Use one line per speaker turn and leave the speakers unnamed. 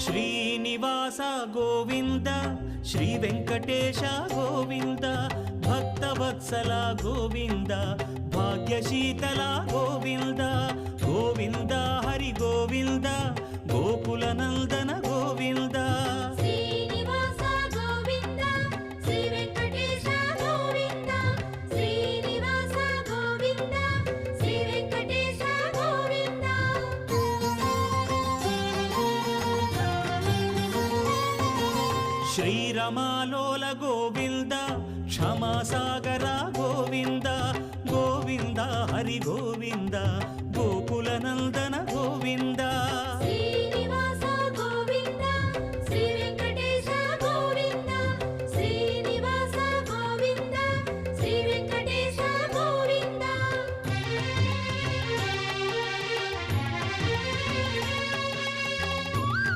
Srinivasa Govinda Shri Venkatesha Govinda Bhaktavatsala Govinda భాగ్యశీతల Govinda Govinda Hari Govinda Gokula Nandana Govinda
Srinivasa Govinda Shri Venkatesha Govinda Srinivasa Govinda Shri Venkatesha Govinda
శ్రీరమాలోల Govinda క్షమాసాగర Govinda Govinda Hari Govinda Gokula Nandana Govinda